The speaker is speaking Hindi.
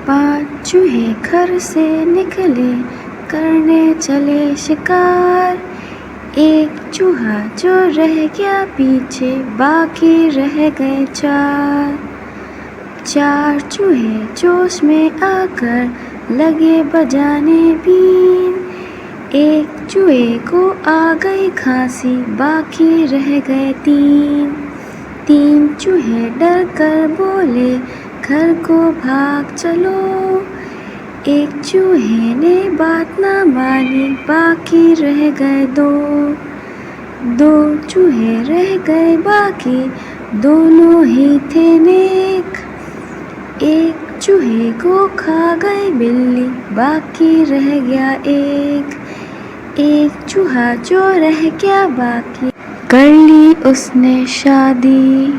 5 चूहे घर से निकले करने चले शिकार। एक चूहा जो रह गया पीछे, बाकी रह गए 4। 4 चूहे जोश में आकर लगे बजाने बीन। एक चूहे को आ गई खांसी, बाकी रह गए 3। 3 चूहे डर कर बोले घर को भाग चलो। एक चूहे ने बात ना मानी, बाकी रह गए 2। 2 चूहे रह गए बाकी, दोनों ही थे नेक। एक चूहे को खा गई बिल्ली, बाकी रह गया 1। एक चूहा जो रह गया बाकी, कर ली उसने शादी।